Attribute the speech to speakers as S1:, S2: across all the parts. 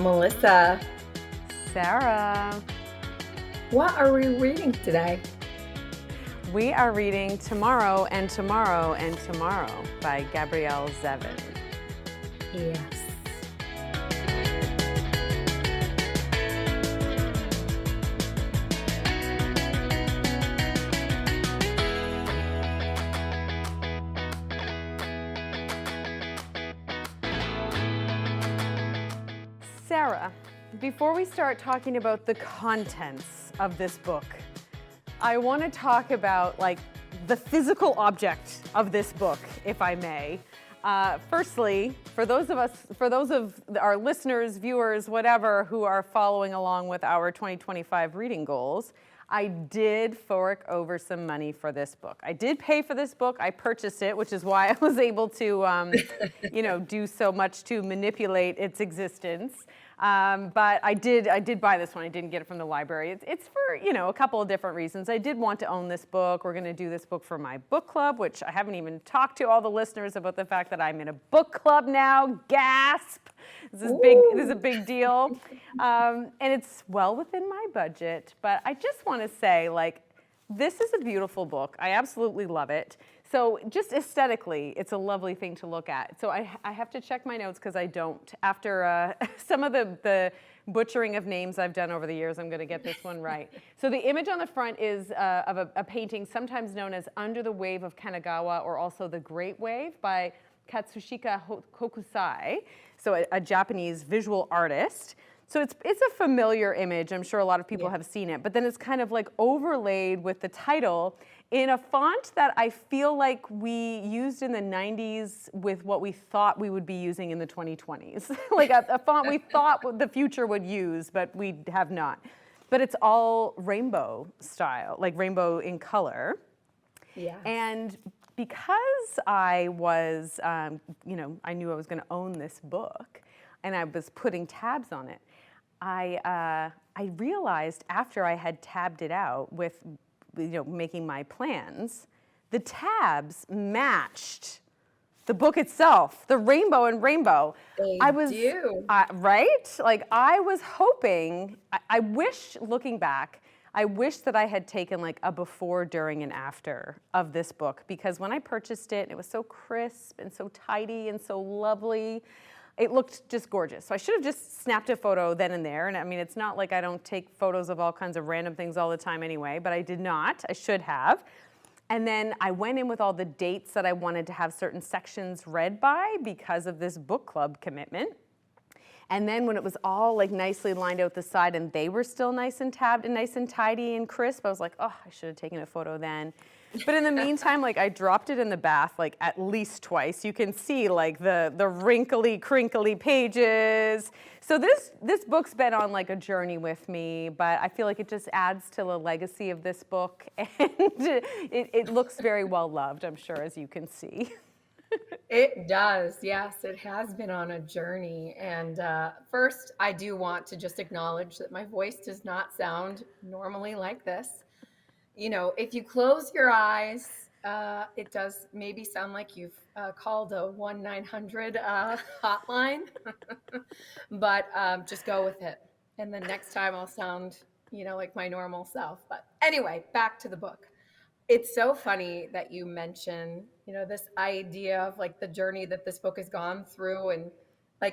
S1: Melissa,
S2: Sarah.
S1: what are we reading today?
S2: We are reading Tomorrow and Tomorrow and Tomorrow by Gabrielle Zevin.
S1: Yes.
S2: Sarah, before we start talking about the contents of this book, I want to talk about the physical object of this book, if I may. Firstly, for those of our listeners, viewers, whatever, who are following along with our 2025 reading goals, I did fork over some money for this book. I did pay for this book. I purchased it, which is why I was able to, do so much to manipulate its existence. But I did buy this one. I didn't get it from the library. It's for, a couple of different reasons. I did want to own this book. We're going to do this book for my book club, which I haven't even talked to all the listeners about the fact that I'm in a book club now. Gasp! This is big. This is a big deal. And it's well within my budget. But I just want to say, this is a beautiful book. I absolutely love it. So just aesthetically, it's a lovely thing to look at. So I have to check my notes because I don't. After some of the butchering of names I've done over the years, I'm going to get this one right. So the image on the front is of a painting sometimes known as Under the Wave of Kanagawa, or also The Great Wave by Katsushika Hokusai, so a Japanese visual artist. So it's a familiar image. I'm sure a lot of people have seen it, but then it's kind of overlaid with the title in a font that I feel like we used in the 90s with what we thought we would be using in the 2020s. a font we thought the future would use, but we have not. But it's all rainbow style, rainbow in color.
S1: Yeah.
S2: And because I was, I knew I was going to own this book, and I was putting tabs on it, I realized after I had tabbed it out with, making my plans, the tabs matched the book itself, the rainbow and rainbow.
S1: They do.
S2: Right? I was hoping, I wish, looking back, I wish that I had taken a before, during, and after of this book, because when I purchased it, it was so crisp and so tidy and so lovely. It looked just gorgeous. So I should have just snapped a photo then and there. And I mean, it's not like I don't take photos of all kinds of random things all the time anyway, but I did not. I should have. And then I went in with all the dates that I wanted to have certain sections read by because of this book club commitment. And then when it was all nicely lined out the side and they were still nice and tabbed and nice and tidy and crisp, I was like, oh, I should have taken a photo then. But in the meantime, I dropped it in the bath at least twice. You can see the wrinkly, crinkly pages. So this book's been on a journey with me, but I feel like it just adds to the legacy of this book, and it looks very well loved, I'm sure, as you can see.
S1: It does. Yes, it has been on a journey. And first, I do want to just acknowledge that my voice does not sound normally like this. If you close your eyes, it does maybe sound like you've called a 1-900 hotline, but just go with it. And then next time I'll sound, like my normal self. But anyway, back to the book. It's so funny that you mention, this idea of the journey that this book has gone through, and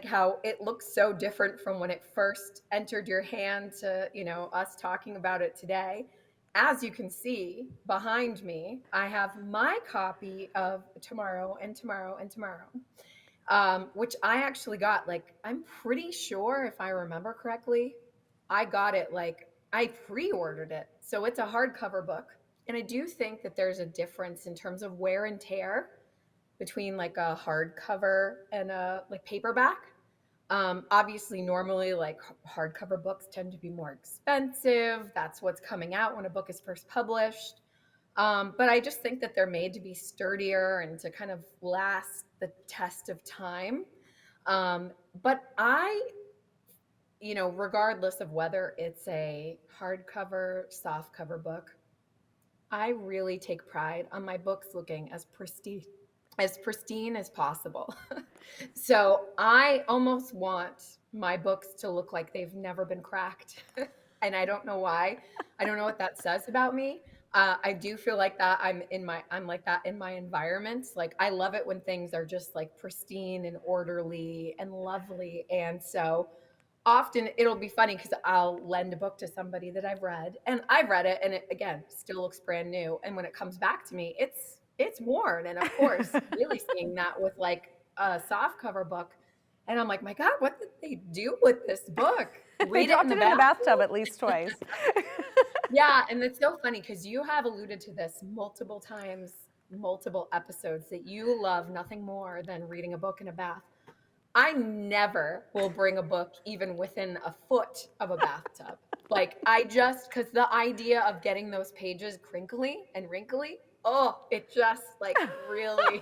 S1: how it looks so different from when it first entered your hand to, us talking about it today. As you can see behind me, I have my copy of Tomorrow and Tomorrow and Tomorrow, which I actually got, I'm pretty sure, if I remember correctly, I got it, I pre-ordered it. So it's a hardcover book. And I do think that there's a difference in terms of wear and tear between a hardcover and a paperback. Obviously, normally hardcover books tend to be more expensive. That's what's coming out when a book is first published. But I just think that they're made to be sturdier and to kind of last the test of time. But regardless of whether it's a hardcover, softcover book, I really take pride on my books looking as pristine as pristine as possible. So I almost want my books to look like they've never been cracked. And I don't know why. I don't know what that says about me. I do feel like that I'm like that in my environment. Like I love it when things are just like pristine and orderly and lovely. And so often it'll be funny because I'll lend a book to somebody that I've read it and it again still looks brand new. And when it comes back to me, it's worn. And of course, really seeing that with like a soft cover book. And I'm like, my God, what did they do with this book?
S2: They
S1: Read it in
S2: dropped
S1: the
S2: it in the
S1: bathroom?
S2: bathtub at least twice.
S1: Yeah, and it's so funny because you have alluded to this multiple times, multiple episodes that you love nothing more than reading a book in a bath. I never will bring a book even within a foot of a bathtub. Like I just because the idea of getting those pages crinkly and wrinkly, oh, it just like really,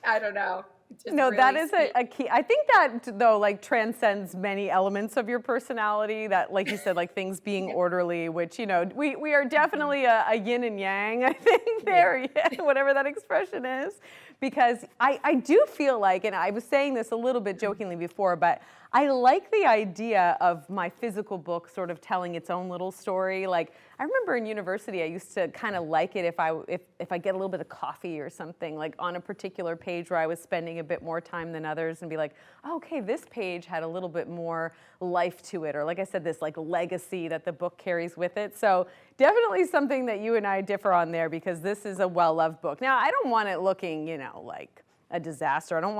S1: I don't know. It just
S2: No, that
S1: really
S2: is
S1: speaks.
S2: a key. I think that though, like transcends many elements of your personality. That, like you said, like things being orderly, which we are
S1: Mhm.
S2: definitely a yin and yang. I think
S1: Yeah.
S2: there, yeah, whatever that expression is, because I do feel like, and I was saying this a little bit jokingly before, but I like the idea of my physical book sort of telling its own little story. Like I remember in university, I used to kind of like it if I get a little bit of coffee or something, like on a particular page where I was spending a bit more time than others, and be like, oh, okay, this page had a little bit more life to it, or like I said, this like legacy that the book carries with it. So definitely something that you and I differ on there, because this is a well-loved book. Now, I don't want it looking, like a disaster. I don't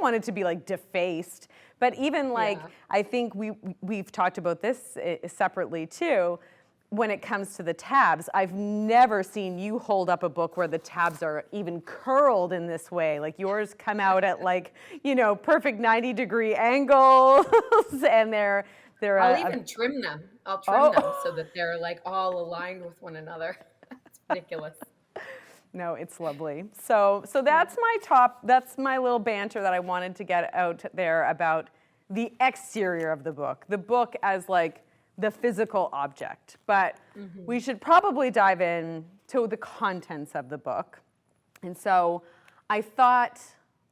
S2: want it to be like defaced. But even like
S1: Yeah.
S2: I think we've talked about this separately too. When it comes to the tabs, I've never seen you hold up a book where the tabs are even curled in this way. Like yours come out at like, perfect 90-degree angles, and they're
S1: I'll
S2: a
S1: even trim them. I'll trim them so
S2: oh.
S1: that they're like all aligned with one another. It's ridiculous.
S2: No, it's lovely. So
S1: Yeah.
S2: that's my little banter that I wanted to get out there about the exterior of the book. The book as like the physical object. But we
S1: Mhm.
S2: should probably dive in to the contents of the book. And so I thought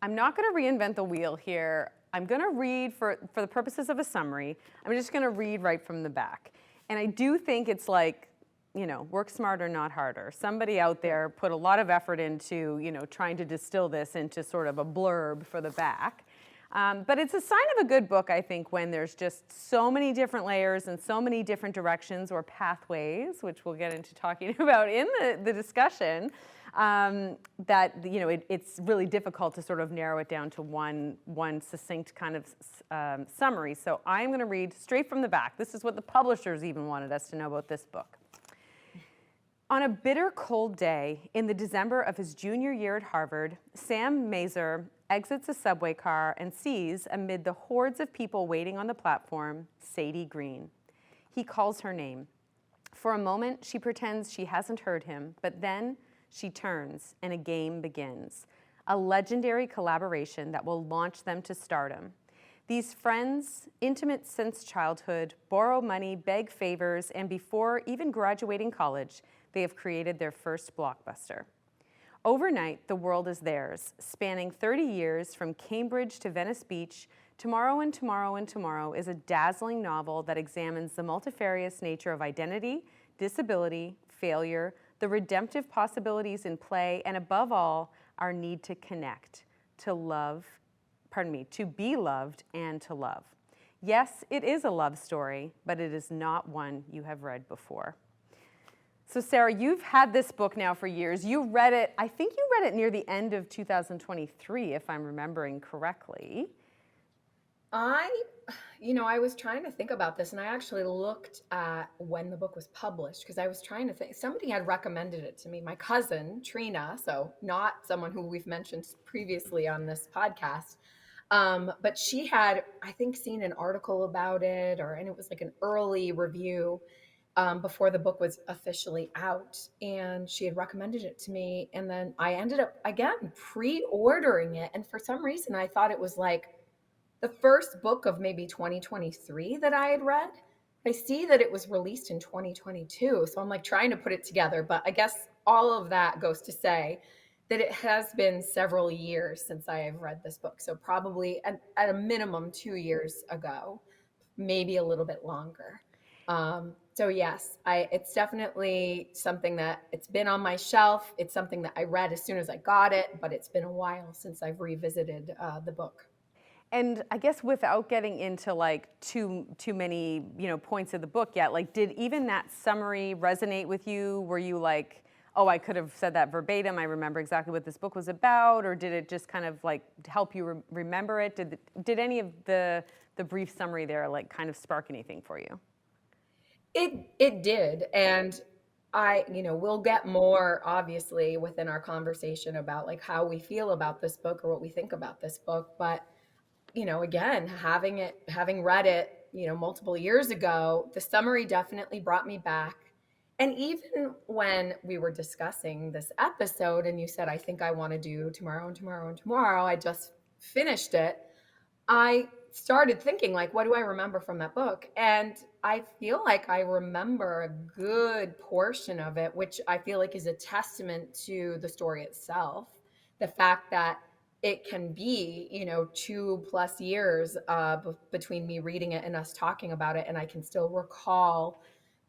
S2: I'm not going to reinvent the wheel here. I'm going to read for the purposes of a summary. I'm just going to read right from the back. And I do think it's like work smarter, not harder. Somebody out
S1: Right.
S2: there put a lot of effort into, trying to distill this into sort of a blurb for the back. But it's a sign of a good book, I think, when there's just so many different layers and so many different directions or pathways, which we'll get into talking about in the discussion, that it's really difficult to sort of narrow it down to one succinct kind of summary. So I'm going to read straight from the back. This is what the publishers even wanted us to know about this book. On a bitter cold day in the December of his junior year at Harvard, Sam Mazur exits a subway car and sees, amid the hordes of people waiting on the platform, Sadie Green. He calls her name. For a moment, she pretends she hasn't heard him, but then she turns and a game begins, a legendary collaboration that will launch them to stardom. These friends, intimate since childhood, borrow money, beg favors, and before even graduating college, they have created their first blockbuster. Overnight, the world is theirs, spanning 30 years from Cambridge to Venice Beach. Tomorrow and Tomorrow and Tomorrow is a dazzling novel that examines the multifarious nature of identity, disability, failure, the redemptive possibilities in play, and above all, our need to connect, to be loved and to love. Yes, it is a love story, but it is not one you have read before. So Sarah, you've had this book now for years. You read it, I think you read it near the end of 2023, if I'm remembering correctly.
S1: I was trying to think about this and I actually looked at when the book was published because I was trying to think. Somebody had recommended it to me, my cousin, Trina, so not someone who we've mentioned previously on this podcast. But she had, I think, seen an article about it, and it was like an early review before the book was officially out. And she had recommended it to me. And then I ended up, again, pre ordering it. And for some reason, I thought it was like the first book of maybe 2023 that I had read. I see that it was released in 2022. So I'm like trying to put it together. But I guess all of that goes to say that it has been several years since I have read this book. So probably at a minimum 2 years ago, maybe a little bit longer. So yes, it's definitely something that it's been on my shelf. It's something that I read as soon as I got it, but it's been a while since I've revisited the book.
S2: And I guess without getting into like too many, points of the book yet, like did even that summary resonate with you? Were you like, oh, I could have said that verbatim, I remember exactly what this book was about, or did it just kind of like help you remember it? Did any of the brief summary there like kind of spark anything for you?
S1: It did, and we'll get more obviously within our conversation about like how we feel about this book or what we think about this book, but again, having read it, multiple years ago, the summary definitely brought me back. And even when we were discussing this episode and you said, I think I want to do tomorrow and tomorrow and tomorrow, I just finished it. I started thinking, like, what do I remember from that book? And I feel like I remember a good portion of it, which I feel like is a testament to the story itself. The fact that it can be, 2+ years between me reading it and us talking about it, and I can still recall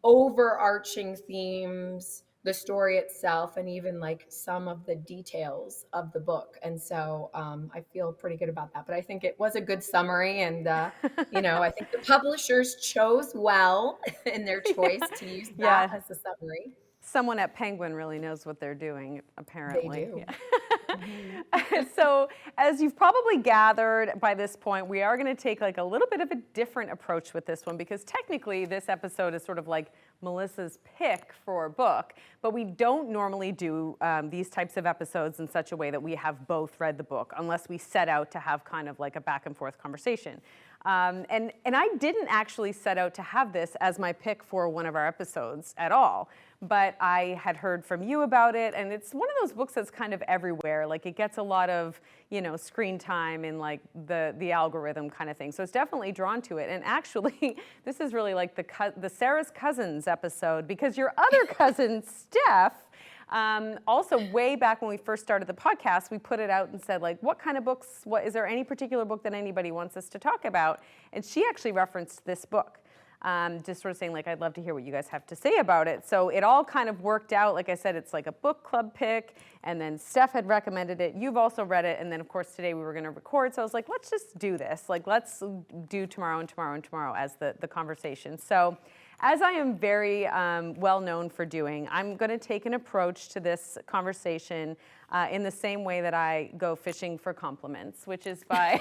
S1: overarching themes, the story itself, and even like some of the details of the book. And so I feel pretty good about that. But I think it was a good summary. And, I think the publishers chose well in their choice to use that
S2: Yeah,
S1: as the summary.
S2: someone at Penguin really knows what they're doing,
S1: They
S2: apparently.
S1: do.
S2: Yeah.
S1: Mhm.
S2: So, as you've probably gathered by this point, we are going to take like a little bit of a different approach with this one because technically this episode is sort of like Melissa's pick for a book, but we don't normally do these types of episodes in such a way that we have both read the book unless we set out to have kind of like a back and forth conversation. And I didn't actually set out to have this as my pick for one of our episodes at all, but I had heard from you about it, and it's one of those books that's kind of everywhere. Like it gets a lot of, screen time in like the algorithm kind of thing. So it's definitely drawn to it. And actually, this is really like the Sarah's Cousins episode because your other cousin, Steph, also, way back when we first started the podcast, we put it out and said, like, what kind of books, is there any particular book that anybody wants us to talk about? And she actually referenced this book, just sort of saying, like, I'd love to hear what you guys have to say about it. So it all kind of worked out. Like I said, it's like a book club pick, and then Steph had recommended it. You've also read it, and then, of course, today we were going to record. So I was like, let's just do this. Like, let's do tomorrow and tomorrow and tomorrow as the conversation. So as I am very well known for doing, I'm going to take an approach to this conversation in the same way that I go fishing for compliments, which is by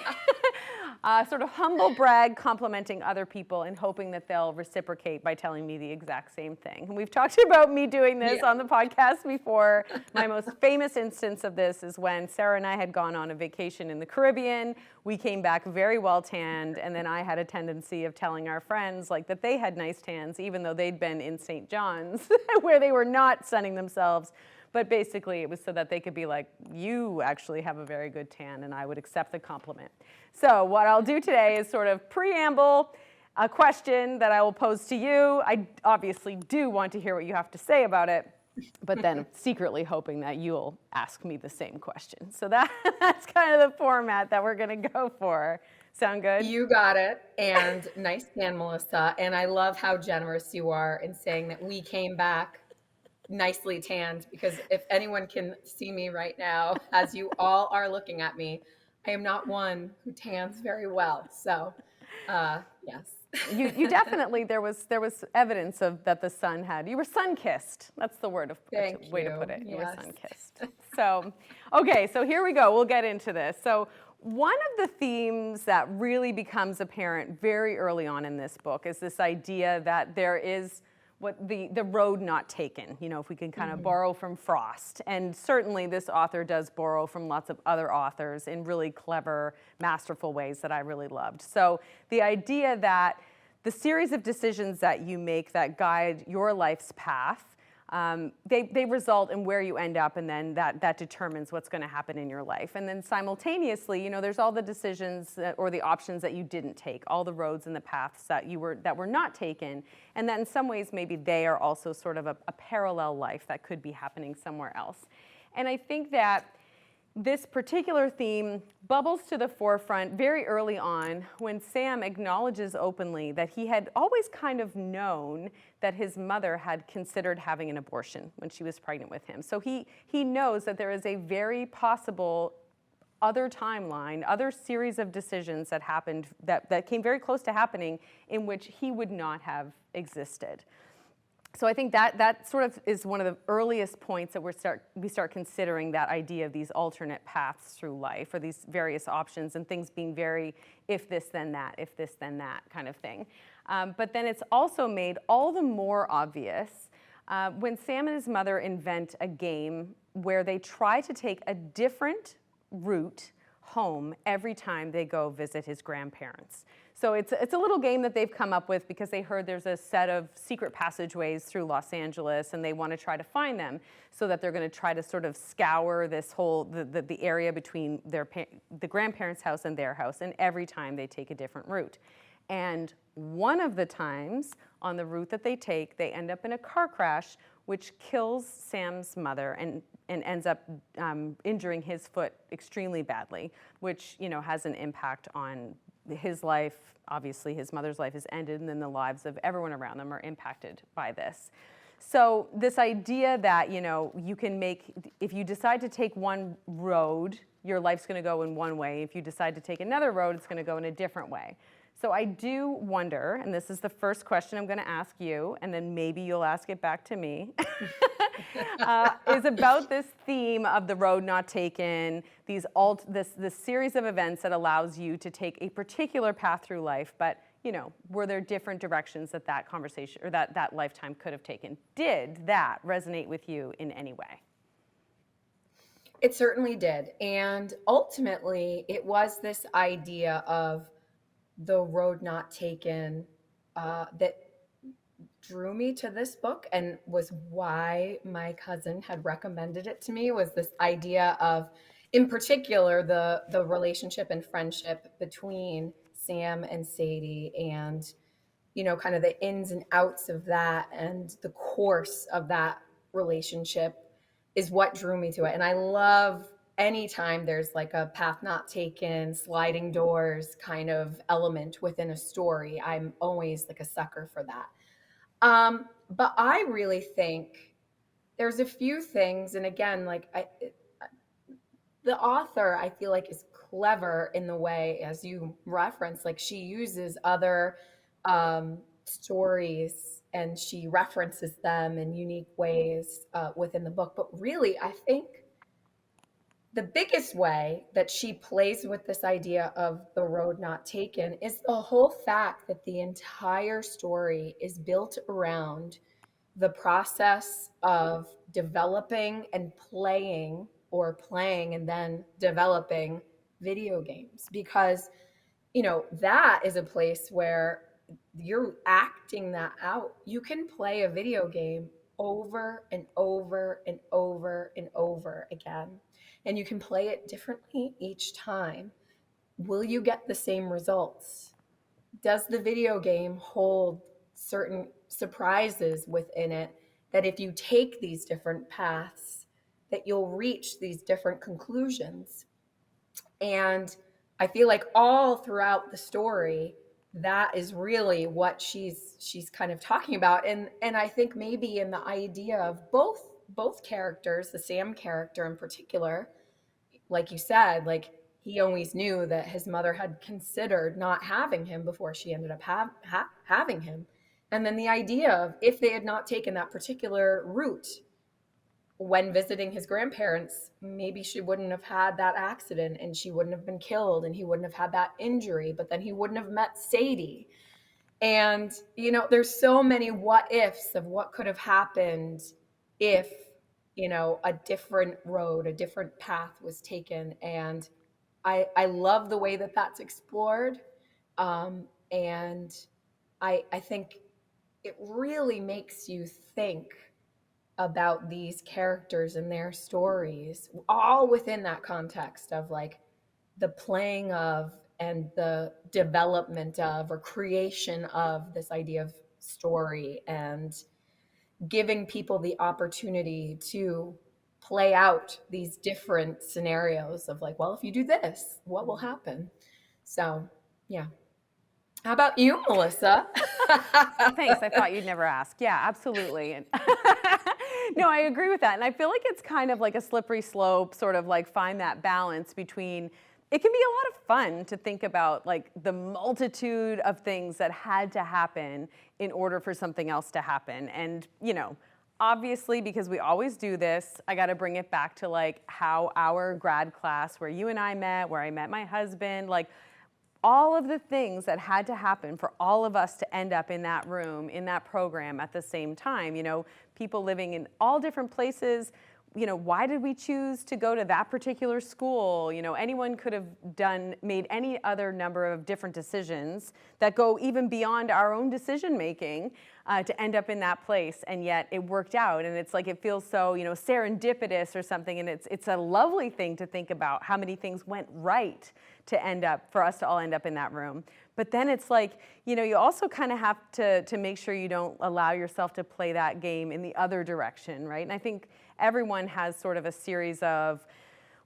S2: sort of humble brag complimenting other people and hoping that they'll reciprocate by telling me the exact same thing. And we've talked about me doing this on the podcast before. My most famous instance of this is when Sarah and I had gone on a vacation in the Caribbean. We came back very well tanned, and then I had a tendency of telling our friends like that they had nice tans, even though they'd been in St. John's, where they were not sunning themselves. But basically, it was so that they could be like, you actually have a very good tan, and I would accept the compliment. So what I'll do today is sort of preamble a question that I will pose to you. I obviously do want to hear what you have to say about it, but then secretly hoping that you'll ask me the same question. So that's kind of the format that we're going to go for. Sound good?
S1: You got it. And nice tan, Melissa. And I love how generous you are in saying that we came back nicely tanned, because if anyone can see me right now, as you all are looking at me, I am not one who tans very well. So, yes.
S2: You definitely, there was evidence of that the sun had, you were sun-kissed. That's the way to put it. You were
S1: Yes.
S2: sun-kissed. So, okay, so here we go. We'll get into this. So one of the themes that really becomes apparent very early on in this book is this idea that there is what the road not taken, if we can kind of borrow from Frost. And certainly this author does borrow from lots of other authors in really clever, masterful ways that I really loved. So the idea that the series of decisions that you make that guide your life's path, they result in where you end up, and then that determines what's going to happen in your life. And then simultaneously, there's all the decisions or the options that you didn't take, all the roads and the paths that were not taken, and that in some ways maybe they are also sort of a parallel life that could be happening somewhere else. And I think that this particular theme bubbles to the forefront very early on when Sam acknowledges openly that he had always kind of known that his mother had considered having an abortion when she was pregnant with him. So he knows that there is a very possible other timeline, other series of decisions that happened that came very close to happening in which he would not have existed. So I think that sort of is one of the earliest points that we start considering that idea of these alternate paths through life, or these various options, and things being very if this then that, if this then that kind of thing. But then it's also made all the more obvious when Sam and his mother invent a game where they try to take a different route home every time they go visit his grandparents. So it's a little game that they've come up with because they heard there's a set of secret passageways through Los Angeles, and they want to try to find them, so that they're going to try to sort of scour this whole the area between the grandparents' house and their house, and every time they take a different route. And one of the times on the route that they take, they end up in a car crash which kills Sam's mother and ends up injuring his foot extremely badly, which has an impact on his life. Obviously, his mother's life is ended, and then the lives of everyone around them are impacted by this. So this idea that you can make, if you decide to take one road, your life's going to go in one way. If you decide to take another road, it's going to go in a different way. So I do wonder, and this is the first question I'm going to ask you, and then maybe you'll ask it back to me, is about this theme of the road not taken, this series of events that allows you to take a particular path through life, but were there different directions that conversation or that lifetime could have taken? Did that resonate with you in any way?
S1: It certainly did. And ultimately, it was this idea of the road not taken that drew me to this book, and was why my cousin had recommended it to me, was this idea of, in particular, the relationship and friendship between Sam and Sadie, and kind of the ins and outs of that, and the course of that relationship is what drew me to it. And I love anytime there's like a path not taken, sliding doors kind of element within a story. I'm always like a sucker for that. But I really think there's a few things, and again, like the author, I feel like, is clever in the way, as you reference, like she uses other stories and she references them in unique ways within the book. But really, I think the biggest way that she plays with this idea of the road not taken is the whole fact that the entire story is built around the process of developing and playing, or playing and then developing video games. Because that is a place where you're acting that out. You can play a video game over and over and over and over again, and you can play it differently each time. Will you get the same results? Does the video game hold certain surprises within it, that if you take these different paths, that you'll reach these different conclusions? And I feel like all throughout the story, that is really what she's kind of talking about. And I think maybe in the idea of both characters, the Sam character in particular, like you said, like he always knew that his mother had considered not having him before she ended up having him. And then the idea of, if they had not taken that particular route when visiting his grandparents, maybe she wouldn't have had that accident, and she wouldn't have been killed, and he wouldn't have had that injury, but then he wouldn't have met Sadie. And, there's so many what ifs of what could have happened if, a different road, a different path was taken. And I love the way that that's explored. And I think it really makes you think about these characters and their stories, all within that context of like the playing of and the development of, or creation of, this idea of story, and giving people the opportunity to play out these different scenarios of like, well, if you do this, what will happen? So, yeah. How about you, Melissa?
S2: Thanks. I thought you'd never ask. Yeah, absolutely. And no, I agree with that. And I feel like it's kind of like a slippery slope, sort of like find that balance between, it can be a lot of fun to think about like the multitude of things that had to happen in order for something else to happen. And, you know, obviously, because we always do this, I got to bring it back to like how our grad class, where you and I met, where I met my husband, like all of the things that had to happen for all of us to end up in that room, in that program at the same time. You know, people living in all different places. You know, why did we choose to go to that particular school? You know, anyone could have made any other number of different decisions that go even beyond our own decision making to end up in that place, and yet it worked out. And it's like, it feels so, you know, serendipitous or something, and it's a lovely thing to think about how many things went right to end up, for us to all end up in that room. But then it's like, you know, you also kind of have to make sure you don't allow yourself to play that game in the other direction, right? And I think everyone has sort of a series of,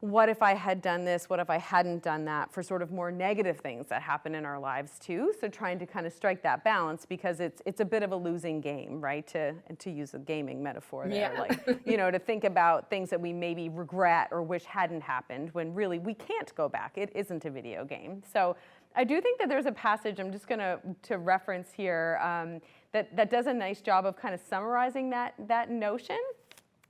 S2: what if I had done this, what if I hadn't done that, for sort of more negative things that happen in our lives too. So trying to kind of strike that balance, because it's a bit of a losing game, right? To use a gaming metaphor there,
S1: Yeah.
S2: like, you know, to think about things that we maybe regret or wish hadn't happened, when really we can't go back. It isn't a video game. So I do think that there's a passage I'm just going to reference here that does a nice job of kind of summarizing that notion.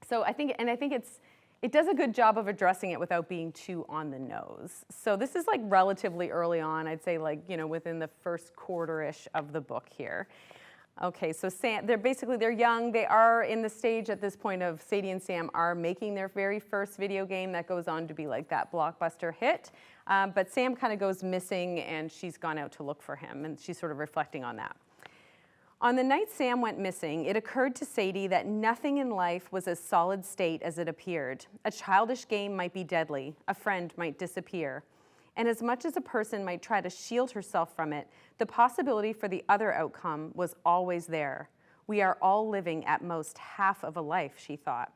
S2: So I think it does a good job of addressing it without being too on the nose. So this is like relatively early on, I'd say, like, you know, within the first quarter-ish of the book here. Okay, so Sam, they're young. They are in the stage at this point of Sadie and Sam are making their very first video game that goes on to be like that blockbuster hit. But Sam kind of goes missing, and she's gone out to look for him, and she's sort of reflecting on that. On the night Sam went missing, it occurred to Sadie that nothing in life was as solid state as it appeared. A childish game might be deadly, a friend might disappear. And as much as a person might try to shield herself from it, the possibility for the other outcome was always there. We are all living at most half of a life, she thought.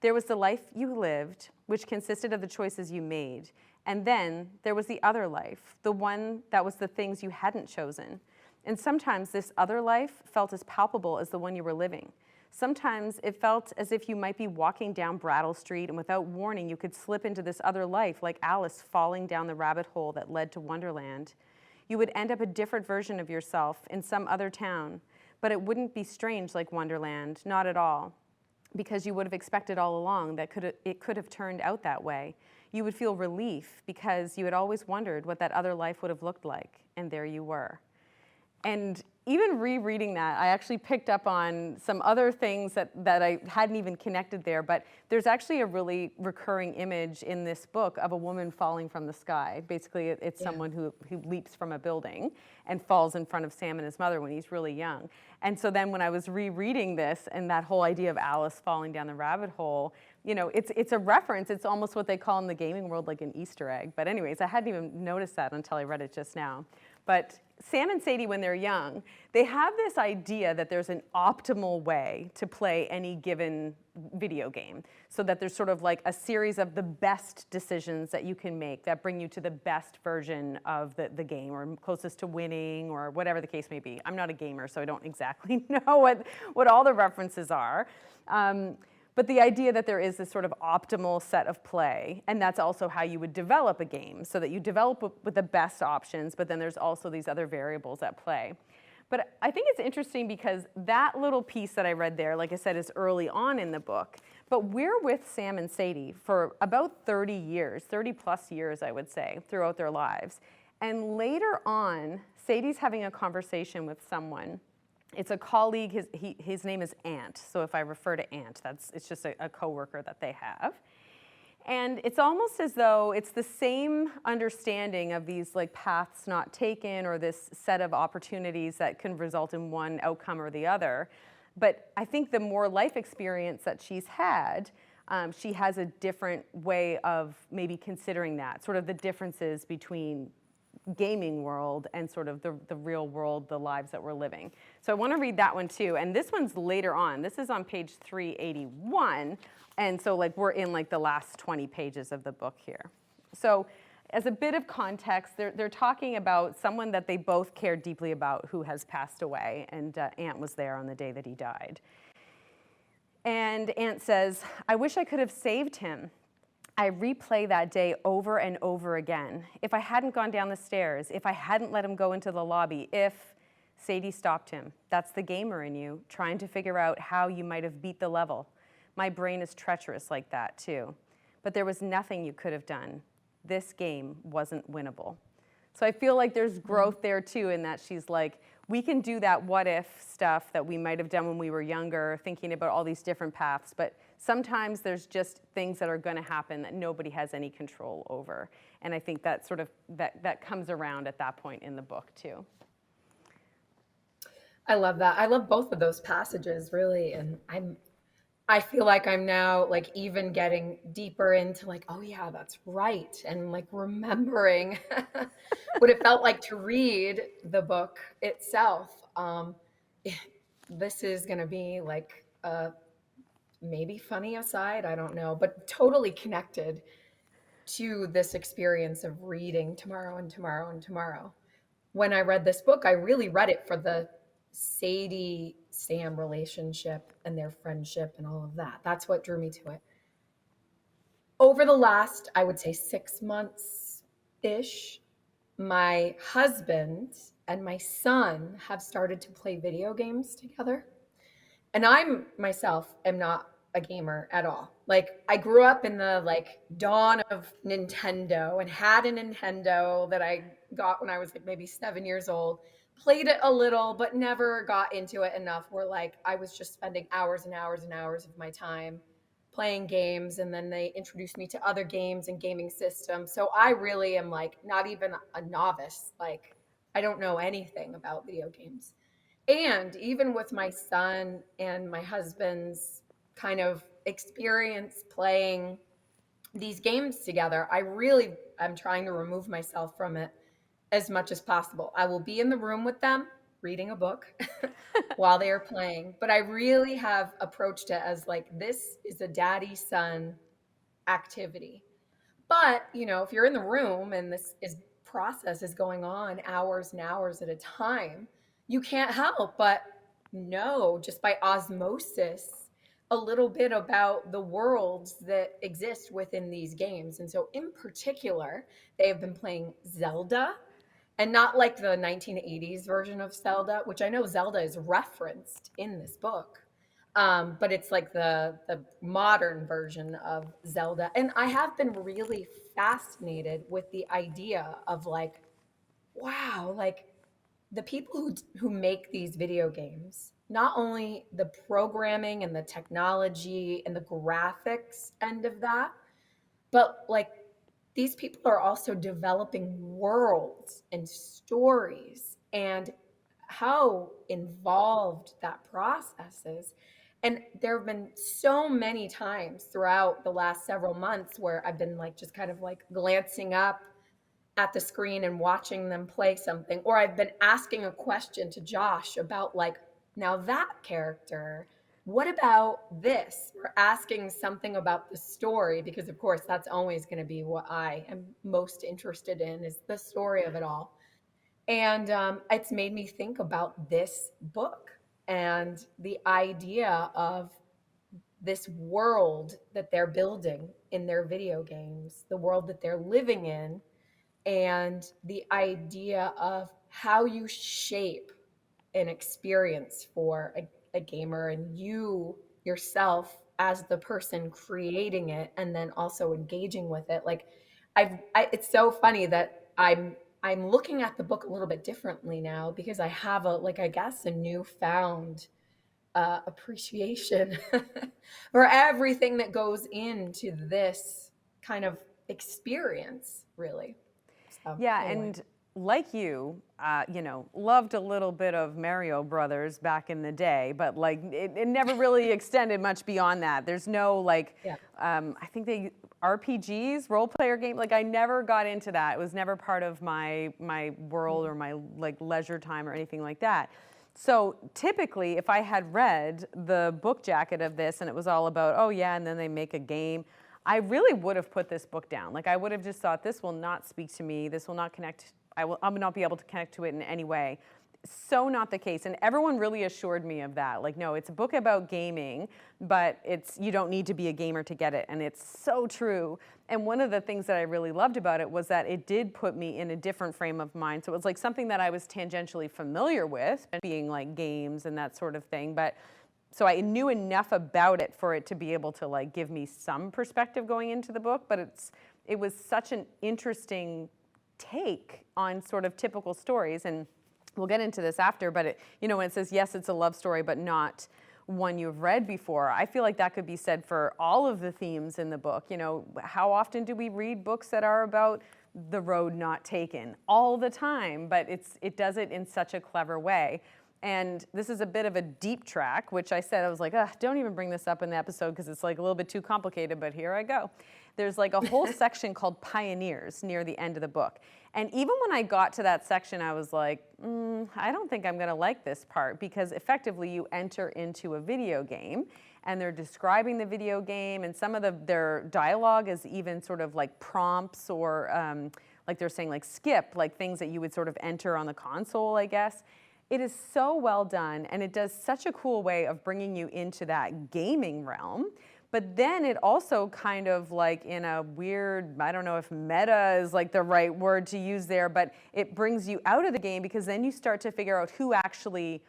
S2: There was the life you lived, which consisted of the choices you made. And then there was the other life, the one that was the things you hadn't chosen. And sometimes this other life felt as palpable as the one you were living. Sometimes it felt as if you might be walking down Brattle Street, and without warning you could slip into this other life, like Alice falling down the rabbit hole that led to Wonderland. You would end up a different version of yourself in some other town, but it wouldn't be strange like Wonderland, not at all, because you would have expected all along that it could have turned out that way. You would feel relief because you had always wondered what that other life would have looked like, and there you were. And even rereading that, I actually picked up on some other things that I hadn't even connected there, but there's actually a really recurring image in this book of a woman falling from the sky. Basically, it's someone who leaps from a building and falls in front of Sam and his mother when he's really young. And so then when I was rereading this, and that whole idea of Alice falling down the rabbit hole, you know, it's a reference. It's almost what they call in the gaming world like an Easter egg. But anyways, I hadn't even noticed that until I read it just now. But Sam and Sadie, when they're young, they have this idea that there's an optimal way to play any given video game, so that there's sort of like a series of the best decisions that you can make that bring you to the best version of the game, or closest to winning, or whatever the case may be. I'm not a gamer, so I don't exactly know what all the references are. But the idea that there is this sort of optimal set of play, and that's also how you would develop a game, so that you develop with the best options, but then there's also these other variables at play. But I think it's interesting because that little piece that I read there, like I said, is early on in the book. But we're with Sam and Sadie for about 30 years, 30 plus years, I would say, throughout their lives. And later on, Sadie's having a conversation with someone. It's a colleague, his name is Ant, so if I refer to Ant, it's just a coworker that they have. And it's almost as though it's the same understanding of these like paths not taken, or this set of opportunities that can result in one outcome or the other. But I think the more life experience that she's had, she has a different way of maybe considering that, sort of the differences between gaming world and sort of the real world, the lives that we're living. So I want to read that one too. And this one's later on. This is on page 381. And so like we're in like the last 20 pages of the book here. So as a bit of context, they're talking about someone that they both care deeply about who has passed away. And Ant was there on the day that he died. And Ant says, "I wish I could have saved him. I replay that day over and over again. If I hadn't gone down the stairs, if I hadn't let him go into the lobby, if Sadie stopped him. That's the gamer in you, trying to figure out how you might have beat the level. My brain is treacherous like that, too. But there was nothing you could have done. This game wasn't winnable." So I feel like there's growth there, too, in that she's like, we can do that what-if stuff that we might have done when we were younger, thinking about all these different paths, but sometimes there's just things that are going to happen that nobody has any control over. And I think that sort of, that comes around at that point in the book, too.
S1: I love that. I love both of those passages, really. And I feel like I'm now like even getting deeper into like, oh yeah, that's right. And like remembering what it felt like to read the book itself. This is going to be like a maybe funny aside, I don't know, but totally connected to this experience of reading tomorrow and tomorrow and tomorrow. When I read this book, I really read it for the Sadie Sam relationship and their friendship and all of that. That's what drew me to it. Over the last, I would say 6 months-ish, my husband and my son have started to play video games together. And I myself am not a gamer at all. Like I grew up in the like dawn of Nintendo and had a Nintendo that I got when I was like maybe 7 years old. Played it a little, but never got into it enough where like I was just spending hours and hours and hours of my time playing games. And then they introduced me to other games and gaming systems. So I really am like not even a novice. Like I don't know anything about video games. And even with my son and my husband's kind of experience playing these games together, I really am trying to remove myself from it as much as possible. I will be in the room with them reading a book while they are playing, but I really have approached it as like, this is a daddy-son activity. But, you know, if you're in the room and this process is going on hours and hours at a time, you can't help but know just by osmosis a little bit about the worlds that exist within these games. And so in particular, they have been playing Zelda, and not like the 1980s version of Zelda, which I know Zelda is referenced in this book. But it's like the modern version of Zelda. And I have been really fascinated with the idea of like, wow, like the people who make these video games, not only the programming and the technology and the graphics end of that, but like these people are also developing worlds and stories and how involved that process is. And there have been so many times throughout the last several months where I've been like just kind of like glancing up at the screen and watching them play something, or I've been asking a question to Josh about like, now that character, what about this? Or asking something about the story, because of course that's always going to be what I am most interested in, is the story of it all. And it's made me think about this book and the idea of this world that they're building in their video games, the world that they're living in, and the idea of how you shape an experience for a gamer and you yourself as the person creating it and then also engaging with it. Like it's so funny that I'm looking at the book a little bit differently now because I have a like I guess a newfound appreciation for everything that goes into this kind of experience, really. So,
S2: Yeah,
S1: anyway.
S2: and like you know, loved a little bit of Mario Brothers back in the day, but like it never really extended much beyond that. There's no like,
S1: Yeah.
S2: I think they RPGs, role player game. Like I never got into that. It was never part of my world or my like leisure time or anything like that. So typically, if I had read the book jacket of this and it was all about, oh yeah, and then they make a game, I really would have put this book down. Like I would have just thought, this will not speak to me. This will not connect. I will not be able to connect to it in any way. So not the case, and everyone really assured me of that. Like, no, it's a book about gaming, but you don't need to be a gamer to get it, and it's so true. And one of the things that I really loved about it was that it did put me in a different frame of mind. So it was like something that I was tangentially familiar with, being like games and that sort of thing. But so I knew enough about it for it to be able to like give me some perspective going into the book. But it was such an interesting take on sort of typical stories. And we'll get into this after, but when it says, yes, it's a love story, but not one you've read before, I feel like that could be said for all of the themes in the book. How often do we read books that are about the road not taken? All the time, but it does it in such a clever way. And this is a bit of a deep track, which I said, I was like, don't even bring this up in the episode because it's like a little bit too complicated, but here I go. There's like a whole section called Pioneers near the end of the book. And even when I got to that section, I was like, I don't think I'm gonna like this part, because effectively you enter into a video game and they're describing the video game, and some of their dialogue is even sort of like prompts or like they're saying like skip, like things that you would sort of enter on the console, I guess. It is so well done, and it does such a cool way of bringing you into that gaming realm. But then it also kind of like in a weird, I don't know if meta is like the right word to use there, but it brings you out of the game, because then you start to figure out who actually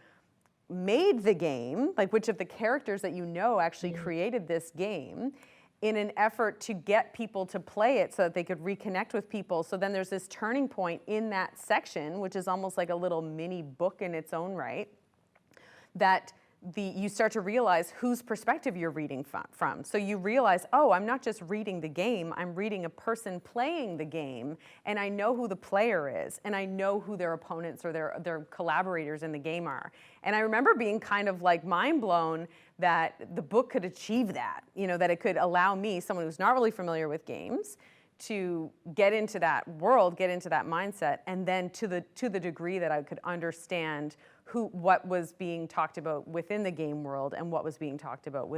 S2: made the game, like which of the characters that actually created this game, in an effort to get people to play it so that they could reconnect with people. So then there's this turning point in that section, which is almost like a little mini book in its own right, that you start to realize whose perspective you're reading from. So you realize, oh, I'm not just reading the game, I'm reading a person playing the game, and I know who the player is, and I know who their opponents or their collaborators in the game are. And I remember being kind of like mind blown that the book could achieve that, that it could allow me, someone who's not really familiar with games, to get into that world, get into that mindset, and then to the degree that I could understand what was being talked about within the game world and what was being talked about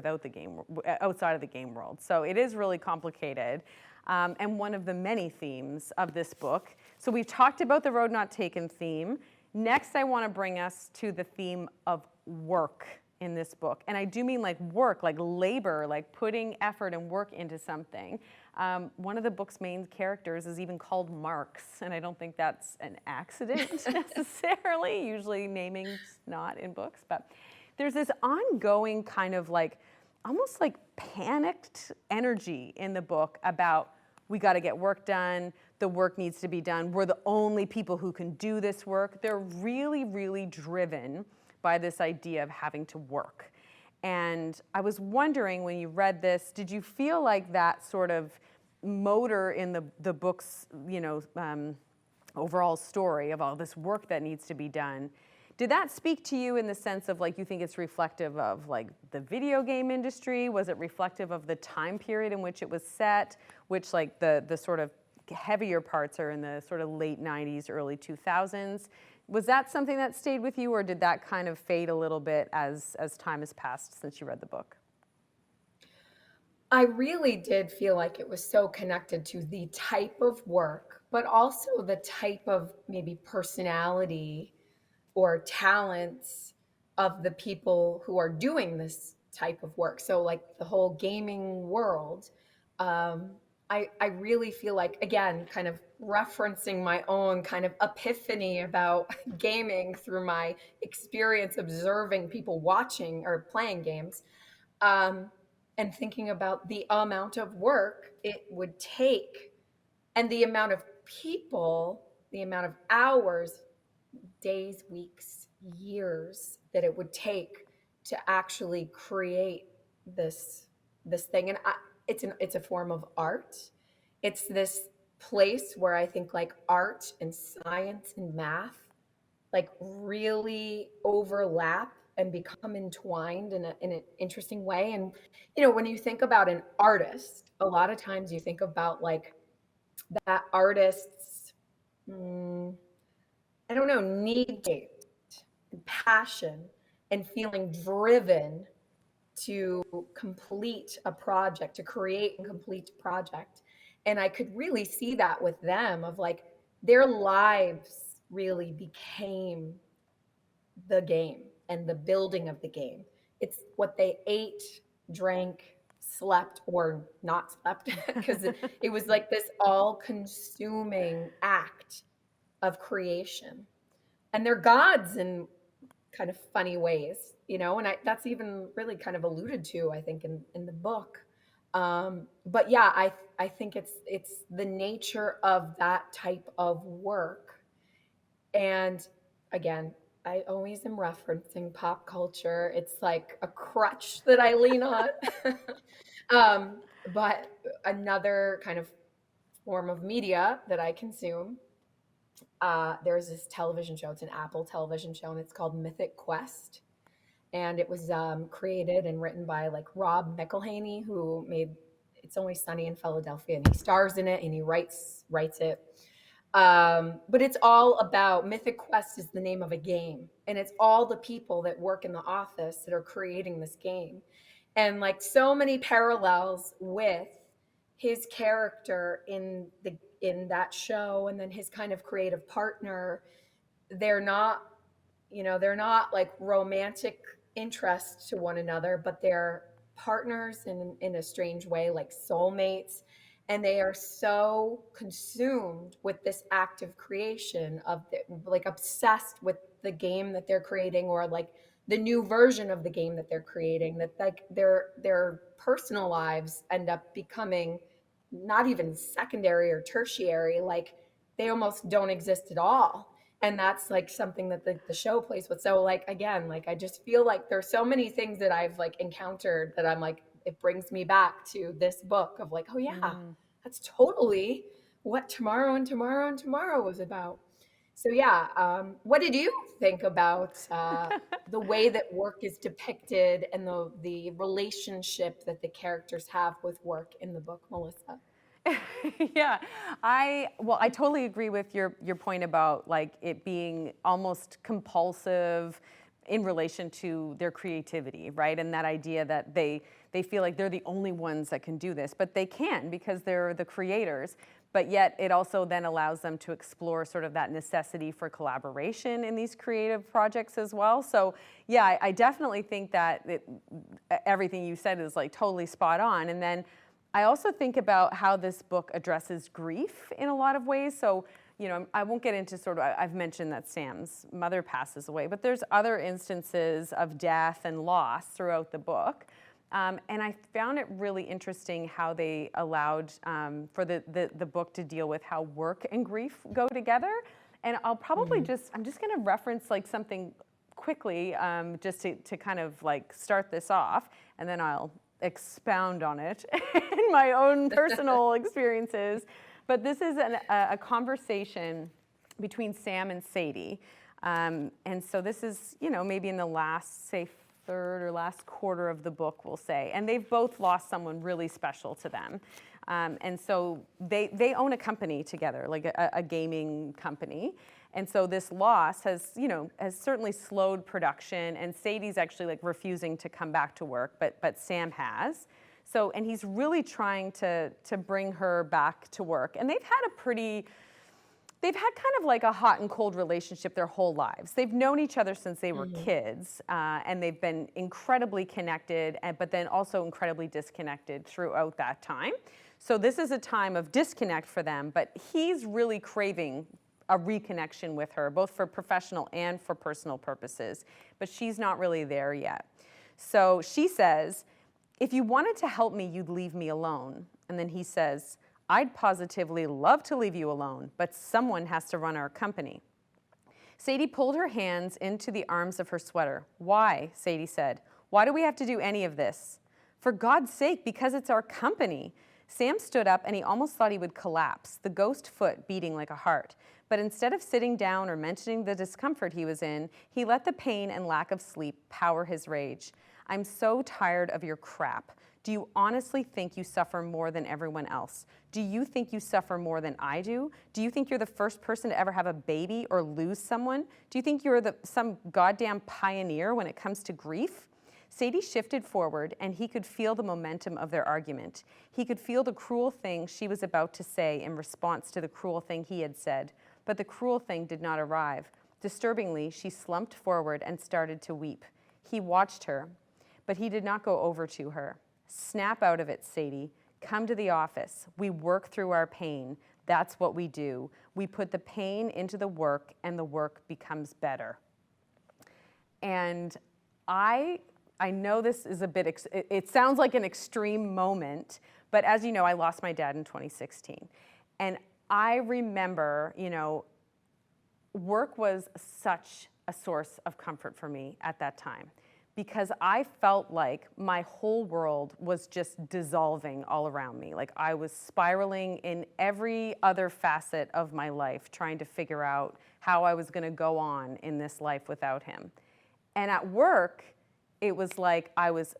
S2: outside of the game world. So it is really complicated, and one of the many themes of this book. So we've talked about the road not taken theme. Next, I want to bring us to the theme of work in this book. And I do mean like work, like labor, like putting effort and work into something. One of the book's main characters is even called Marx, and I don't think that's an accident necessarily. Usually naming's not in books, but there's this ongoing kind of like, almost like panicked energy in the book about, we got to get work done, the work needs to be done, we're the only people who can do this work. They're really, really driven by this idea of having to work. And I was wondering, when you read this, did you feel like that sort of motor in the book's, overall story of all this work that needs to be done, did that speak to you in the sense of like, you think it's reflective of like the video game industry? Was it reflective of the time period in which it was set, which like the sort of heavier parts are in the sort of late 90s, early 2000s? Was that something that stayed with you, or did that kind of fade a little bit as time has passed since you read the book?
S1: I really did feel like it was so connected to the type of work, but also the type of maybe personality or talents of the people who are doing this type of work. So like the whole gaming world, I really feel like, again, kind of referencing my own kind of epiphany about gaming through my experience observing people watching or playing games, and thinking about the amount of work it would take and the amount of people, the amount of hours, days, weeks, years that it would take to actually create this thing. And it's a form of art. It's this place where I think like art and science and math like really overlap and become entwined in an interesting way. And, when you think about an artist, a lot of times you think about like that artist's, mm, I don't know, need state and passion and feeling driven to complete a project, to create and complete a project. And I could really see that with them of like their lives really became the game and the building of the game. It's what they ate, drank, slept, or not slept, because it was like this all consuming act of creation. And they're gods in kind of funny ways, and that's even really kind of alluded to, I think, in the book. But yeah, I think it's the nature of that type of work. And again, I always am referencing pop culture. It's like a crutch that I lean on. But another kind of form of media that I consume, there's this television show. It's an Apple television show, and it's called Mythic Quest. And it was created and written by like Rob McElhaney, who made It's Only Sunny in Philadelphia, and he stars in it and he writes it. But it's all about Mythic Quest is the name of a game, and it's all the people that work in the office that are creating this game, and like so many parallels with his character in that show, and then his kind of creative partner. They're not, they're not like romantic interests to one another, but they're partners in a strange way, like soulmates. And they are so consumed with this act of creation like obsessed with the game that they're creating, or like the new version of the game that they're creating, that like their personal lives end up becoming not even secondary or tertiary, like they almost don't exist at all. And that's like something that the show plays with. So like, again, like I just feel like there's so many things that I've like encountered that I'm like, it brings me back to this book of like, oh yeah, that's totally what Tomorrow and Tomorrow and Tomorrow was about. So yeah, what did you think about the way that work is depicted and the relationship that the characters have with work in the book, Melissa?
S2: Yeah, I totally agree with your point about like it being almost compulsive in relation to their creativity, right? And that idea that they feel like they're the only ones that can do this, but they can because they're the creators. But yet it also then allows them to explore sort of that necessity for collaboration in these creative projects as well. So yeah, I definitely think that everything you said is like totally spot on. And then I also think about how this book addresses grief in a lot of ways. So, I won't get into sort of, I've mentioned that Sam's mother passes away, but there's other instances of death and loss throughout the book. And I found it really interesting how they allowed for the book to deal with how work and grief go together. And I'll probably I'm just going to reference like something quickly just to kind of like start this off, and then I'll expound on it in my own personal experiences. But this is a conversation between Sam and Sadie. And so this is, maybe in the last, say, third or last quarter of the book, we'll say. And they've both lost someone really special to them. And so they own a company together, like a gaming company. And so this loss has certainly slowed production, and Sadie's actually like refusing to come back to work, but Sam has. So, and he's really trying to bring her back to work. And they've had kind of like a hot and cold relationship their whole lives. They've known each other since they were kids, and they've been incredibly connected, but then also incredibly disconnected throughout that time. So this is a time of disconnect for them, but he's really craving a reconnection with her, both for professional and for personal purposes, but she's not really there yet. So she says, "If you wanted to help me, you'd leave me alone." And then he says, "I'd positively love to leave you alone, but someone has to run our company." Sadie pulled her hands into the arms of her sweater. "Why?" Sadie said. "Why do we have to do any of this?" "For God's sake, because it's our company." Sam stood up and he almost thought he would collapse, the ghost foot beating like a heart. But instead of sitting down or mentioning the discomfort he was in, he let the pain and lack of sleep power his rage. I'm so tired of your crap. Do you honestly think you suffer more than everyone else? Do you think you suffer more than I do? Do you think you're the first person to ever have a baby or lose someone? Do you think you're some goddamn pioneer when it comes to grief? Sadie shifted forward, and he could feel the momentum of their argument. He could feel the cruel thing she was about to say in response to the cruel thing he had said, but the cruel thing did not arrive. Disturbingly, she slumped forward and started to weep. He watched her, but he did not go over to her. Snap out of it, Sadie. Come to the office. We work through our pain. That's what we do. We put the pain into the work, and the work becomes better. And I know this is a bit, it sounds like an extreme moment, but as you know, I lost my dad in 2016. And I remember, work was such a source of comfort for me at that time, because I felt like my whole world was just dissolving all around me. Like I was spiraling in every other facet of my life, trying to figure out how I was going to go on in this life without him. And at work, it was like I was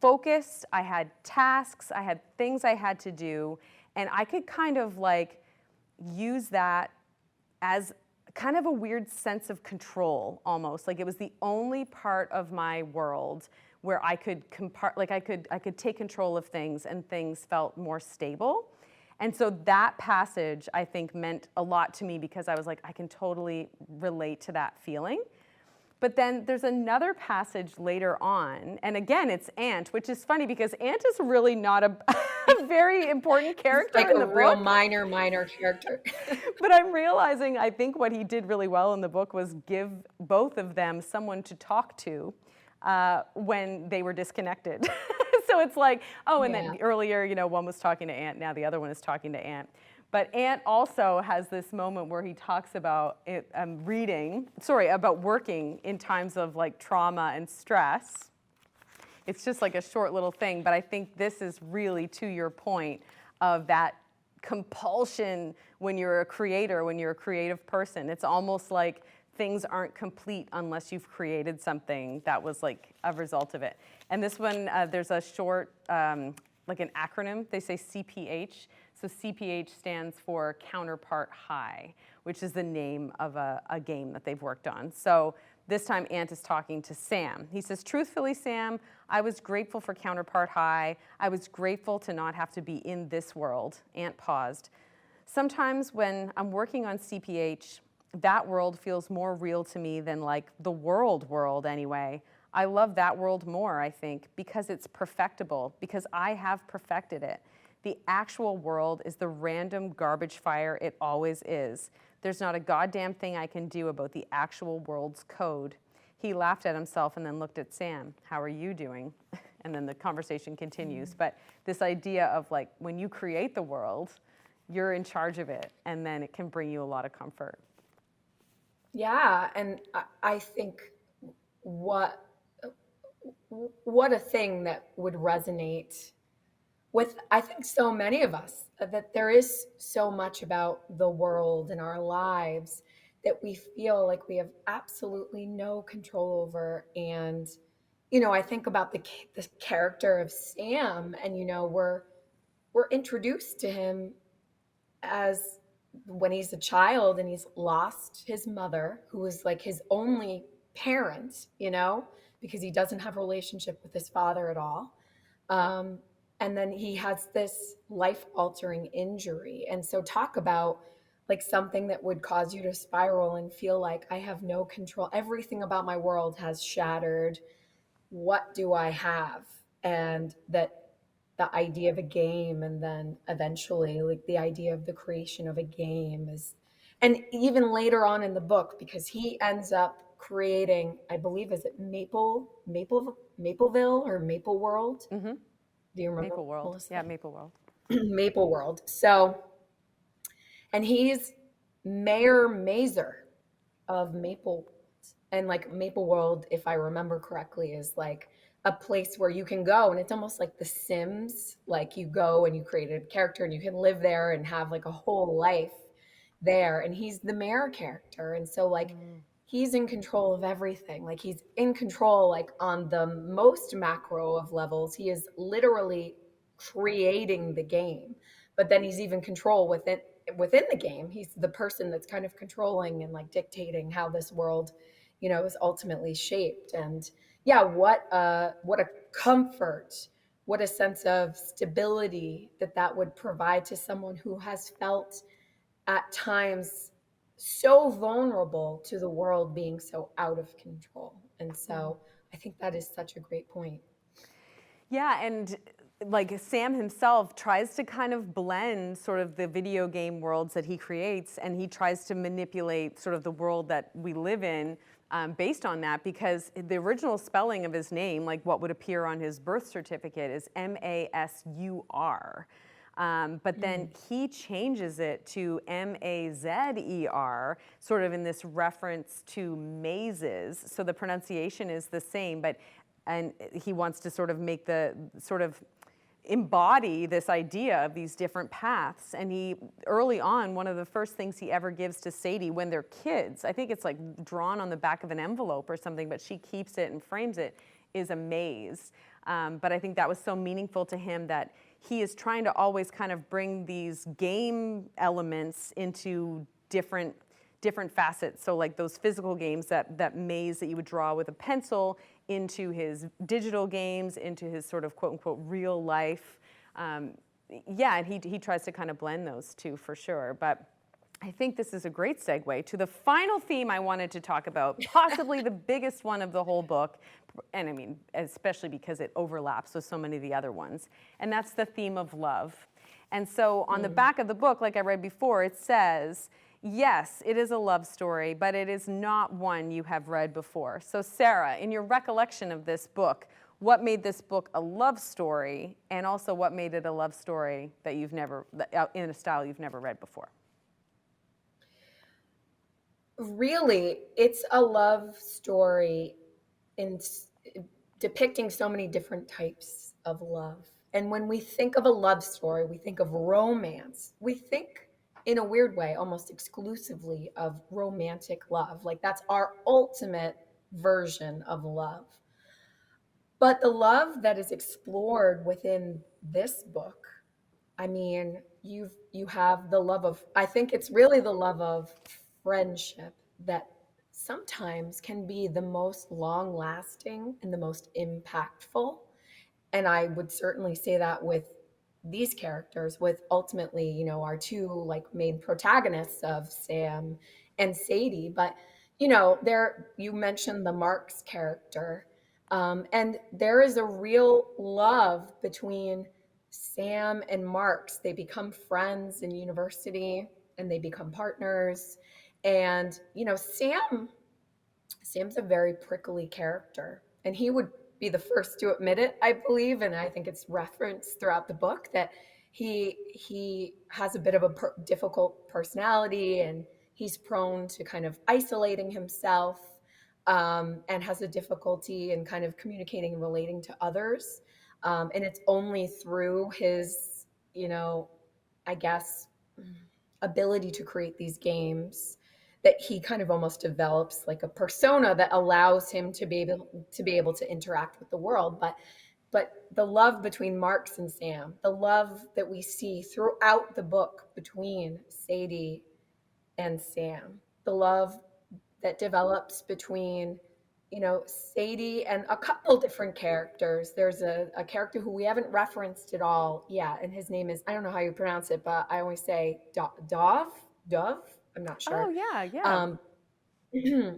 S2: focused, I had tasks, I had things I had to do, and I could kind of like use that as kind of a weird sense of control almost. Like it was the only part of my world where I could I could take control of things, and things felt more stable. And so that passage, I think, meant a lot to me, because I was like, I can totally relate to that feeling. But then there's another passage later on, and again, it's Ant, which is funny because Ant is really not a very important character
S1: like
S2: in the
S1: a real
S2: book.
S1: minor character.
S2: But I'm realizing, I think what he did really well in the book was give both of them someone to talk to when they were disconnected. So it's like, oh, and then earlier, one was talking to Ant, now the other one is talking to Ant. But Ant also has this moment where he talks about about working in times of like trauma and stress. It's just like a short little thing, but I think this is really to your point of that compulsion when you're a creator, when you're a creative person. It's almost like things aren't complete unless you've created something that was like a result of it. And this one, there's a short, like an acronym, they say CPH. So CPH stands for Counterpart High, which is the name of a game that they've worked on. So this time Ant is talking to Sam. He says, truthfully, Sam, I was grateful for Counterpart High. I was grateful to not have to be in this world. Ant paused. Sometimes when I'm working on CPH, that world feels more real to me than like the world anyway. I love that world more, I think, because it's perfectible, because I have perfected it. The actual world is the random garbage fire it always is. There's not a goddamn thing I can do about the actual world's code. He laughed at himself and then looked at Sam. How are you doing? And then the conversation continues. But this idea of like, when you create the world, you're in charge of it, and then it can bring you a lot of comfort.
S1: Yeah, and I think what a thing that would resonate with, I think, so many of us, that there is so much about the world and our lives that we feel like we have absolutely no control over. And I think about the character of Sam, and we're introduced to him as when he's a child, and he's lost his mother, who is like his only parent, because he doesn't have a relationship with his father at all. And then he has this life-altering injury. And so talk about like something that would cause you to spiral and feel like I have no control. Everything about my world has shattered. What do I have? And that the idea of a game, and then eventually like the idea of the creation of a game is, and even later on in the book, because he ends up creating, I believe, is it Mapleville or Maple World?
S2: Mm-hmm.
S1: Do you remember?
S2: Maple World.
S1: Melissa?
S2: Yeah, Maple World.
S1: Maple World. So, and he's Mayor Mazer of Maple. And like Maple World, if I remember correctly, is like a place where you can go, and it's almost like The Sims. Like you go and you create a character and you can live there and have like a whole life. there, and he's the mayor character, and so like he's in control of everything. Like he's in control like on the most macro of levels. He is literally creating the game, but then he's even control within the game. He's the person that's kind of controlling and like dictating how this world, is ultimately shaped. And yeah, what a comfort, what a sense of stability that would provide to someone who has felt at times so vulnerable to the world being so out of control. And so I think that is such a great point.
S2: Yeah, and like Sam himself tries to kind of blend sort of the video game worlds that he creates, and he tries to manipulate sort of the world that we live in based on that, because the original spelling of his name, like what would appear on his birth certificate, is Masur. But then he changes it to Mazer, sort of in this reference to mazes. So the pronunciation is the same, and he wants to sort of make the sort of embody this idea of these different paths. And he, early on, one of the first things he ever gives to Sadie when they're kids, I think it's like drawn on the back of an envelope or something, but she keeps it and frames it, is a maze. But I think that was so meaningful to him that he is trying to always kind of bring these game elements into different facets. So like those physical games, that maze that you would draw with a pencil, into his digital games, into his sort of quote unquote real life. Yeah, and he tries to kind of blend those two for sure. But I think this is a great segue to the final theme I wanted to talk about, possibly the biggest one of the whole book, and I mean, especially because it overlaps with so many of the other ones, and that's the theme of love. And so on the back of the book, like I read before, it says, yes, it is a love story, but it is not one you have read before. So Sarah, in your recollection of this book, what made this book a love story, and also what made it a love story that you've never, in a style you've never read before?
S1: Really, it's a love story in depicting so many different types of love. And when we think of a love story, we think of romance. We think in a weird way almost exclusively of romantic love. Like that's our ultimate version of love. But the love that is explored within this book, I mean, you have the love of, I think it's really the love of friendship that sometimes can be the most long lasting and the most impactful. And I would certainly say that with these characters, with ultimately, our two like main protagonists of Sam and Sadie. But there you mentioned the Marks character, and there is a real love between Sam and Marks. They become friends in university, and they become partners. And Sam's a very prickly character, and he would be the first to admit it, I believe, and I think it's referenced throughout the book that he has a bit of a difficult personality, and he's prone to kind of isolating himself, and has a difficulty in kind of communicating and relating to others. And it's only through his, I guess, ability to create these games that he kind of almost develops like a persona that allows him to be able to interact with the world. But the love between Marks and Sam, the love that we see throughout the book between Sadie and Sam, the love that develops between Sadie and a couple different characters. There's a character who we haven't referenced at all yet, and his name is, I don't know how you pronounce it, but I always say Dove. I'm not
S2: Oh,
S1: sure.
S2: yeah, yeah.
S1: um,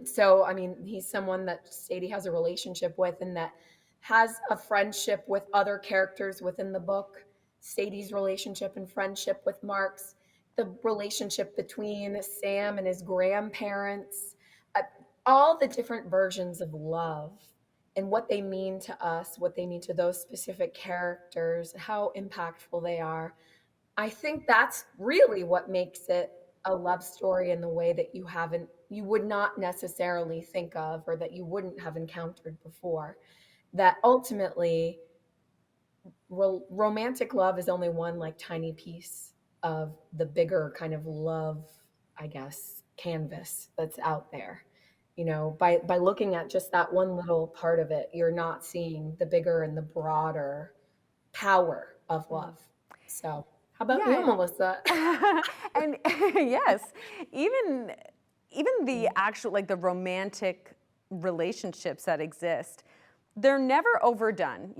S1: so I mean, he's someone that Sadie has a relationship with, and that has a friendship with other characters within the book. Sadie's relationship and friendship with Marks, the relationship between Sam and his grandparents, uh, all the different versions of love and what they mean to us, what they mean to those specific characters, how impactful they are. I think that's really what makes it a love story in the way that you would not necessarily think of, or that you wouldn't have encountered before. That ultimately, romantic love is only one like tiny piece of the bigger kind of love I guess, canvas that's out there. By looking at just that one little part of it, you're not seeing the bigger and the broader power of love. So, how about you,
S2: Yeah.
S1: Melissa?
S2: And yes, even even the actual like the romantic relationships that exist, they're never overdone.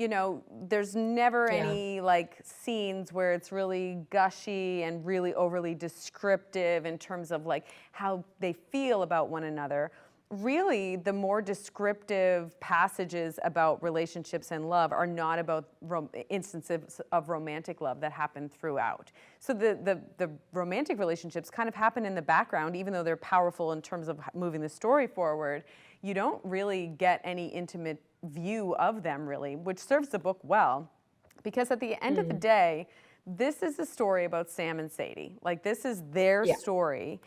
S2: There's never
S1: Yeah.
S2: any like scenes where it's really gushy and really overly descriptive in terms of like how they feel about one another. Really, the more descriptive passages about relationships and love are not about instances of romantic love that happen throughout. So the romantic relationships kind of happen in the background, even though they're powerful in terms of moving the story forward. You don't really get any intimate view of them, really, which serves the book well. Because at the end of the day, this is a story about Sam and Sadie. Like, this is their
S1: Yeah.
S2: story.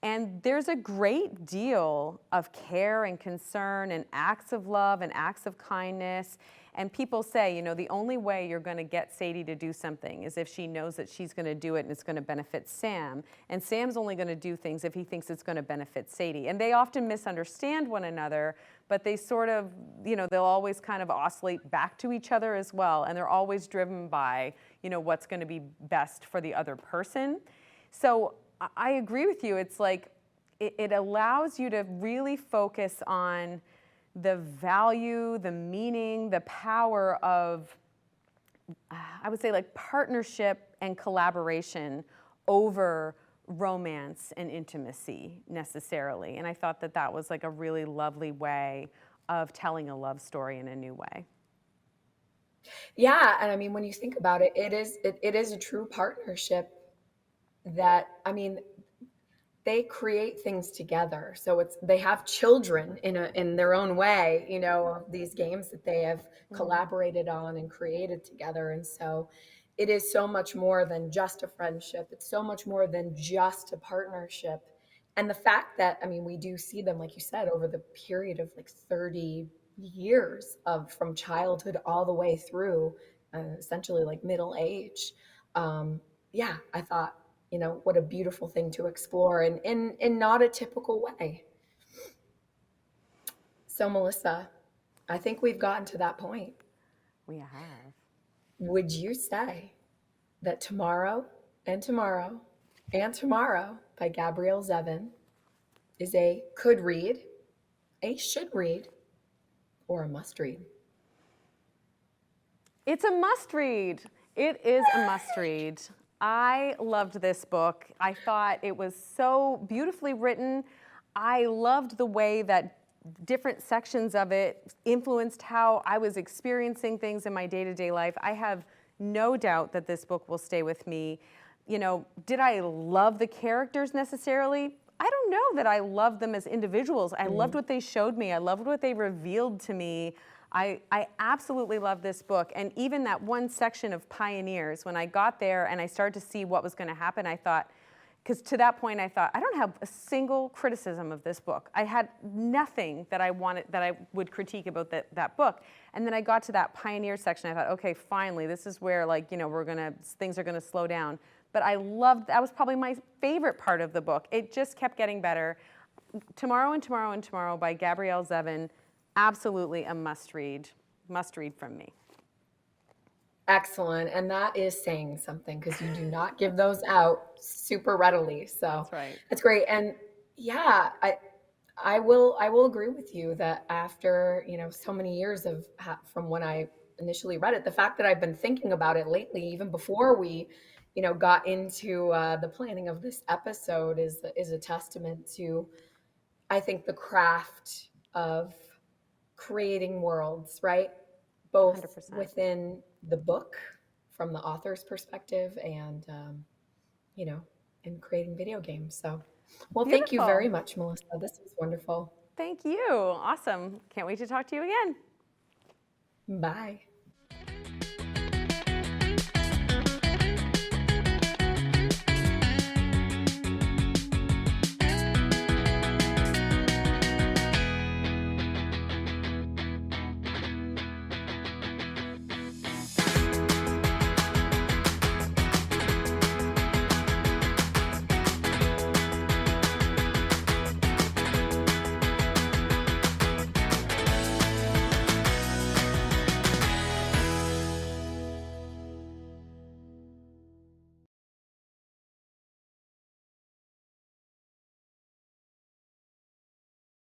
S2: And there's a great deal of care and concern and acts of love and acts of kindness. And people say, the only way you're going to get Sadie to do something is if she knows that she's going to do it and it's going to benefit Sam. And Sam's only going to do things if he thinks it's going to benefit Sadie. And they often misunderstand one another, but they sort of, they'll always kind of oscillate back to each other as well. And they're always driven by, what's going to be best for the other person. So I agree with you. It's like it allows you to really focus on the value, the meaning, the power of, I would say, like partnership and collaboration over romance and intimacy necessarily. And I thought that that was like a really lovely way of telling a love story in a new way.
S1: Yeah, and I mean, when you think about it, it is a true partnership that, I mean, they create things together. So they have children in their own way, of these games that they have collaborated on and created together. And so it is so much more than just a friendship. It's so much more than just a partnership. And the fact that, I mean, we do see them, like you said, over the period of like 30 years of from childhood all the way through essentially like middle age. Yeah, I thought, what a beautiful thing to explore and in not a typical way. So, Melissa, I think we've gotten to that point.
S2: We have.
S1: Would you say that Tomorrow and Tomorrow and Tomorrow by Gabrielle Zevin is a could read, a should read, or a must read?
S2: It's a must read. It is a must read. I loved this book. I thought it was so beautifully written. I loved the way that different sections of it influenced how I was experiencing things in my day-to-day life. I have no doubt that this book will stay with me. Did I love the characters necessarily? I don't know that I loved them as individuals. I loved what they showed me. I loved what they revealed to me. I absolutely love this book. And even that one section of Pioneers, when I got there and I started to see what was going to happen, I thought, because to that point I thought, I don't have a single criticism of this book. I had nothing that I wanted, that I would critique about that book. And then I got to that Pioneer section. I thought, okay, finally, this is where things are gonna slow down. But I loved, that was probably my favorite part of the book. It just kept getting better. Tomorrow and Tomorrow and Tomorrow by Gabrielle Zevin, absolutely a must read from me.
S1: Excellent. And that is saying something because you do not give those out super readily. So
S2: That's right.
S1: that's great. And yeah, I will agree with you that after, so many years from when I initially read it, the fact that I've been thinking about it lately, even before we, got into the planning of this episode is a testament to, I think, the craft of creating worlds, right? Both
S2: 100%.
S1: within the book from the author's perspective and, you know, in creating video games. So, well, thank you very
S2: Beautiful.
S1: much, Melissa. This was wonderful.
S2: Thank you. Awesome. Can't wait to talk to you again.
S1: Bye.